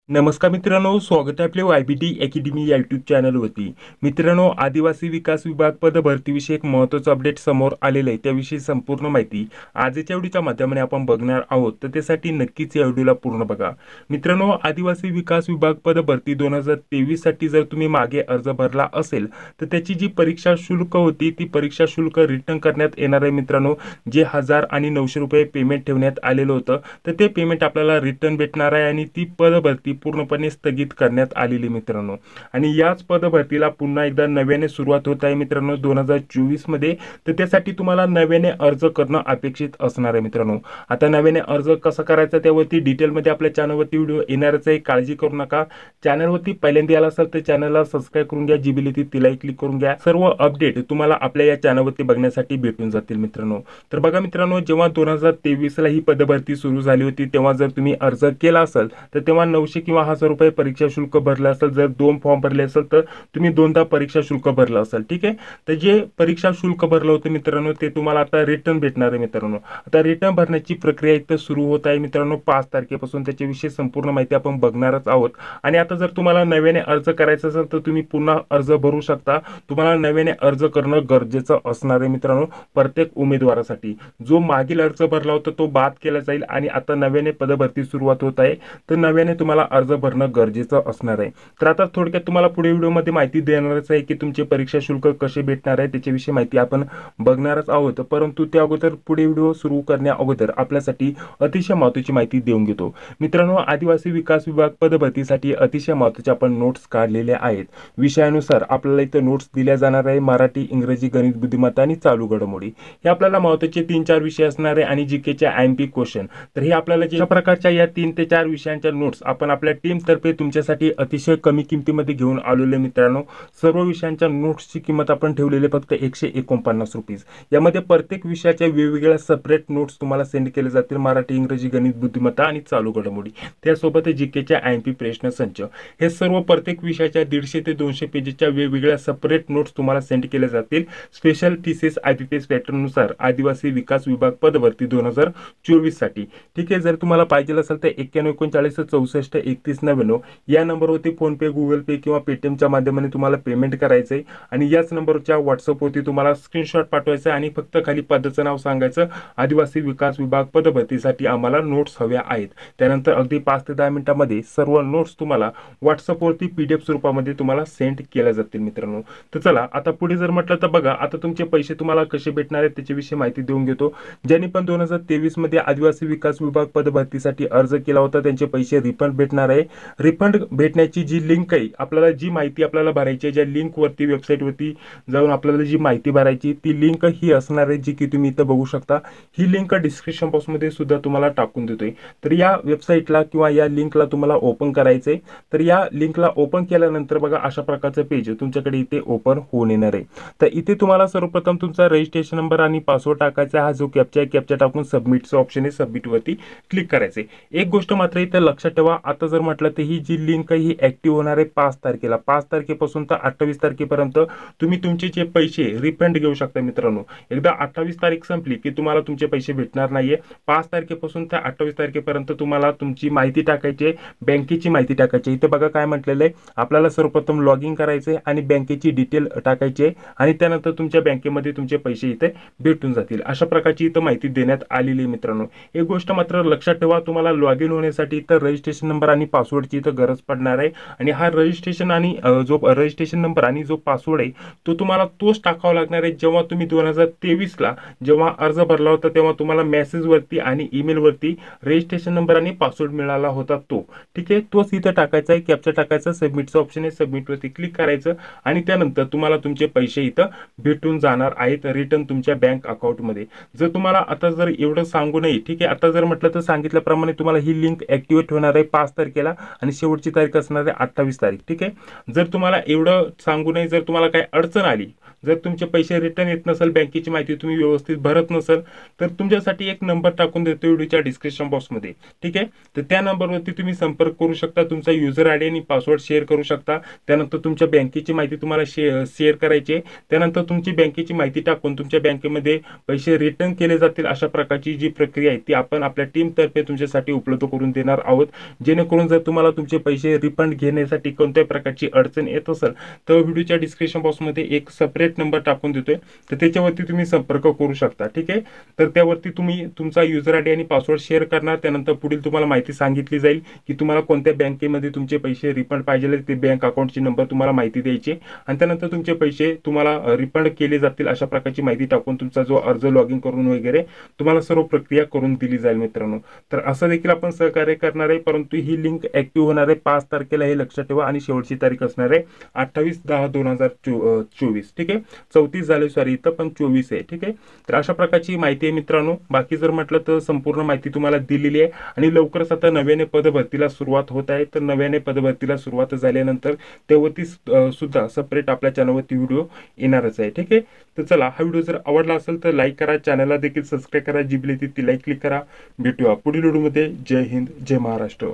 नमस्कार मित्रांनो, स्वागत आहे आपल्या YBT अकॅडमी या यूट्यूब चॅनलवरती. मित्रांनो, आदिवासी विकास विभाग पद भरतीविषयी एक महत्त्वाचं अपडेट समोर आलेलं आहे. त्याविषयी संपूर्ण माहिती आजच्या व्हिडिओच्या माध्यमाने आपण बघणार आहोत. तर त्यासाठी नक्कीच या व्हिडिओला पूर्ण बघा. मित्रांनो, आदिवासी विकास विभाग पद भरती 2023 साठी जर तुम्ही मागे अर्ज भरला असेल तर त्याची जी परीक्षा शुल्क होती ती परीक्षा शुल्क रिटर्न करण्यात येणार आहे. मित्रांनो, जे 1000 आणि 900 रुपये पेमेंट ठेवण्यात आलेलं होतं तर ते पेमेंट आपल्याला रिटर्न भेटणार आहे आणि ती पद भरती पूर्णपणे स्थगित करण्यात आलेली मित्रांनो. आणि याच पद भरतीला पुन्हा एकदा नव्याने सुरुवात होत आहे मित्रांनो 2024 मध्ये. तर त्यासाठी तुम्हाला नव्याने अर्ज करणं अपेक्षित असणार आहे मित्रांनो. आता नव्याने अर्ज कसा करायचा त्यावरती डिटेलमध्ये आपल्या चॅनलवरती व्हिडिओ येणारच आहे, काळजी करू नका. चॅनलवरती पहिल्यांदा आला असाल तर चॅनलला सबस्क्राईब करून घ्या, जी बेल येते तिलाही क्लिक करून घ्या. सर्व अपडेट तुम्हाला आपल्या या चॅनलवरती बघण्यासाठी भेटून जातील मित्रांनो. तर बघा मित्रांनो, जेव्हा 2023 ला ही पदभरती सुरू झाली होती तेव्हा जर तुम्ही अर्ज केला असेल तर तेव्हा 900 किंवा 1000 रुपये परीक्षा शुल्क भरलं असेल. जर 2 फॉर्म भरले असेल तर तुम्ही 2दा परीक्षा शुल्क भरलं असेल. ठीक आहे. तर जे परीक्षा शुल्क भरलं होतं मित्रांनो ते तुम्हाला आता रिटर्न भेटणार आहे मित्रांनो. आता रिटर्न भरण्याची प्रक्रिया इथं सुरू होत आहे मित्रांनो 5 तारखेपासून. त्याच्याविषयी संपूर्ण माहिती आपण बघणारच आहोत. आणि आता जर तुम्हाला नव्याने अर्ज करायचा असेल तर तुम्ही पुन्हा अर्ज भरू शकता. तुम्हाला नव्याने अर्ज करणं गरजेचं असणार आहे मित्रांनो प्रत्येक उमेदवारासाठी. जो मागील अर्ज भरला होता तो बाद केला जाईल आणि आता नव्याने पदभरती सुरुवात होत आहे तर नव्याने तुम्हाला अर्ज भरणं गरजेचं असणार आहे. तर आता थोडक्यात तुम्हाला पुढे व्हिडिओमध्ये माहिती देणारच आहे की तुमचे परीक्षा शुल्क कसे भेटणार आहे त्याच्याविषयी माहिती आपण बघणारच आहोत. परंतु त्या अगोदर पुढे व्हिडिओ सुरू करण्या अगोदर आपल्यासाठी अतिशय महत्त्वाची माहिती देऊन घेतो. मित्रांनो, आदिवासी विकास विभाग पदभरतीसाठी अतिशय महत्त्वाचे आपण नोट्स काढलेले आहेत. विषयानुसार आपल्याला इथं नोट्स दिल्या जाणार आहे. मराठी, इंग्रजी, गणित, बुद्धिमत्ता आणि चालू घडामोडी हे आपल्याला महत्त्वाचे 3-4 विषय असणार आहे आणि जीकेच्या IMP क्वेश्चन. तर हे आपल्याला ज्या प्रकारच्या या 3 ते 4 विषयांच्या नोट्स आपण आपल्या टीम तर्फे तुमच्यासाठी अतिशय कमी किमतीमध्ये घेऊन आलेले मित्रांनो. सर्व विषयांच्या नोट्सची किंमत आपण ठेवलेली फक्त 149 रुपये. यामध्ये प्रत्येक विषयाच्या वेगवेगळ्या सेपरेट नोट्स तुम्हाला सेंड केले जातील. मराठी, इंग्रजी, गणित, बुद्धिमत्ता आणि चालू घडामोडी त्यासोबत जीकेच्या IMP प्रश्न संच हे सर्व प्रत्येक विषयाच्या 150 ते 200 पेजेसच्या वेगवेगळ्या सेपरेट नोट्स तुम्हाला सेंड केले जातील. स्पेशल TCS IPPS पॅटर्न नुसार आदिवासी विकास विभाग पदभरती 2024 साठी. ठीक आहे. जर तुम्हाला पाहिजे असेल तर 9139 64 31 99 या नंबरवरती फोन पे, गुगल पे किंवा पेटीएमच्या माध्यमाने तुम्हाला पेमेंट करायचंय आणि याच नंबरच्या व्हॉट्सअपवरती तुम्हाला स्क्रीनशॉट पाठवायचा आणि फक्त खाली पदाचं नाव सांगायचं, आदिवासी विकास विभाग पदभरतीसाठी आम्हाला नोट्स हव्या आहेत. त्यानंतर अगदी 5 ते 10 मिनिटांमध्ये सर्व नोट्स तुम्हाला व्हॉट्सअपवरती PDF स्वरूपामध्ये तुम्हाला सेंड केल्या जातील मित्रांनो. तर चला आता पुढे जर म्हटलं तर बघा आता तुमचे पैसे तुम्हाला कसे भेटणार आहेत त्याच्याविषयी माहिती देऊन घेतो. ज्यांनी पण 2023 मध्ये आदिवासी विकास विभाग पदभरतीसाठी अर्ज केला होता त्यांचे पैसे रिफंड भेटणार आहे. रिफंड भेटण्याची जी लिंक आहे, आपल्याला जी माहिती आपल्याला भरायची आहे, ज्या लिंकवरती वेबसाईटवरती जाऊन आपल्याला जी माहिती भरायची ती लिंक ही असणार आहे जी की तुम्ही इथं बघू शकता. ही लिंक डिस्क्रिप्शन बॉक्समध्ये सुद्धा तुम्हाला टाकून देतोय. तर या वेबसाईटला किंवा या लिंकला तुम्हाला ओपन करायचंय. तर या लिंकला ओपन केल्यानंतर बघा अशा प्रकारचं पेज तुमच्याकडे इथे ओपन होऊन येणार आहे. तर इथे तुम्हाला सर्वप्रथम तुमचा रजिस्ट्रेशन नंबर आणि पासवर्ड टाकायचा. हा जो कॅप्चा आहे कॅप्चा टाकून सबमिटचं ऑप्शन आहे सबमिटवरती क्लिक करायचे. एक गोष्ट मात्र इथे लक्षात ठेवा, आता जर म्हटलं तर ही जी लिंक आहे ही ऍक्टिव्ह होणार आहे 5 तारखेला. 5 तारखेपासून तर 28 तारखेपर्यंत तुम्ही तुमचे जे पैसे रिफंड घेऊ शकता मित्रांनो. एकदा 28 तारीख संपली की तुम्हाला तुमचे पैसे भेटणार नाहीये. 5 तारखेपासून तर 28 तारखेपर्यंत तुम्हाला तुमची माहिती टाकायची, बँकेची माहिती टाकायची. इथे बघा काय म्हटलेलं आहे, आपल्याला सर्वप्रथम लॉग इन करायचंय आणि बँकेची डिटेल टाकायची आणि त्यानंतर तुमच्या बँकेमध्ये तुमचे पैसे इथे भेटून जातील. अशा प्रकारची इथं माहिती देण्यात आलेली आहे मित्रांनो. एक गोष्ट मात्र लक्षात ठेवा, तुम्हाला लॉग इन होण्यासाठी इथं रजिस्ट्रेशन नंबर आणि पासवर्डची इथं गरज पडणार आहे आणि हा रजिस्ट्रेशन आणि जो रजिस्ट्रेशन नंबर आणि जो पासवर्ड आहे तो तुम्हाला तोच टाकावा लागणार आहे जेव्हा तुम्ही 2023 ला जेव्हा अर्ज भरला होता तेव्हा तुम्हाला मेसेजवरती आणि ईमेलवरती रजिस्ट्रेशन नंबर आणि पासवर्ड मिळाला होता तो. ठीक आहे. तोच इथं टाकायचा आहे, कॅप्चा टाकायचा, सबमिटचं ऑप्शन आहे सबमिटवरती क्लिक करायचं आणि त्यानंतर तुम्हाला तुमचे पैसे इथं भेटून जाणार आहेत रिटर्न तुमच्या बँक अकाउंटमध्ये. जर तुम्हाला आता जर एवढं सांगू नये, ठीक आहे, आता जर म्हटलं तर सांगितल्याप्रमाणे तुम्हाला ही लिंक ऍक्टिव्हेट होणार आहे 5 तारखेला आणि शेवटची तारीख असणार आहे 28 तारीख. ठीक आहे. जर तुम्हाला एवढं सांगू नये, जर तुम्हाला काही अडचण आली, जर तुमचे पैसे रिटर्न येत नसेल, बँकेची माहिती तुम्ही व्यवस्थित भरत नसेल तर तुमच्यासाठी एक नंबर टाकून देतो व्हिडिओच्या डिस्क्रिप्शन बॉक्समध्ये. ठीक आहे. तर त्या नंबरवरती तुम्ही संपर्क करू शकता, तुमचा युजर आयडी आणि पासवर्ड शेअर करू शकता. त्यानंतर तुमच्या बँकेची माहिती तुम्हाला शेअर करायची. त्यानंतर तुमची बँकेची माहिती टाकून तुमच्या बँकेमध्ये पैसे रिटर्न केले जातील. अशा प्रकारची जी प्रक्रिया आहे ती आपण आपल्या टीम तर्फे तुमच्यासाठी उपलब्ध करून देणार आहोत जेणेकरून जेणेकरून जर तुम्हाला तुमचे पैसे रिफंड घेण्यासाठी कोणत्याही प्रकारची अडचण येत असेल तर व्हिडिओच्या डिस्क्रिप्शन बॉक्समध्ये एक सेपरेट नंबर टाकून देतोय, तर त्याच्यावरती तुम्ही संपर्क करू शकता. ठीक आहे, तर त्यावरती तुम्ही तुमचा युजर आयडी आणि पासवर्ड शेअर करणार. त्यानंतर पुढील तुम्हाला माहिती सांगितली जाईल की तुम्हाला कोणत्या बँकेमध्ये तुमचे पैसे रिफंड पाहिजे, ते बँक अकाउंटची नंबर तुम्हाला माहिती द्यायची आणि त्यानंतर तुमचे पैसे तुम्हाला रिफंड केले जातील अशा प्रकारची माहिती टाकून तुमचा जो अर्ज लॉग इन करून वगैरे तुम्हाला सर्व प्रक्रिया करून दिली जाईल मित्रांनो. तर असं देखील आपण सहकार्य करणार आहे, परंतु ही लिंक ऍक्टिव्ह होणार आहे 5 तारखेला, हे लक्षात ठेवा. आणि शेवटची तारीख असणार आहे 28/10/2024. ठीक आहे, 34 झाले सॉरी, इथं पण 24 आहे. ठीक आहे, तर अशा प्रकारची माहिती आहे मित्रांनो. बाकी जर म्हटलं तर संपूर्ण माहिती तुम्हाला दिलेली आहे आणि लवकरच आता नव्याने पदभरतीला सुरुवात होत आहे. तर नव्याने पदभरतीला सुरुवात झाल्यानंतर त्यावरती सुद्धा सेपरेट आपल्या चॅनलवरती व्हिडिओ येणारच आहे. ठीक आहे, तर चला, हा व्हिडिओ जर आवडला असेल तर लाईक करा, चॅनलला देखील सबस्क्राईब करा, जी बिल ती लाईक क्लिक करा. भेटूया पुढील व्हिडिओमध्ये. जय हिंद, जय महाराष्ट्र.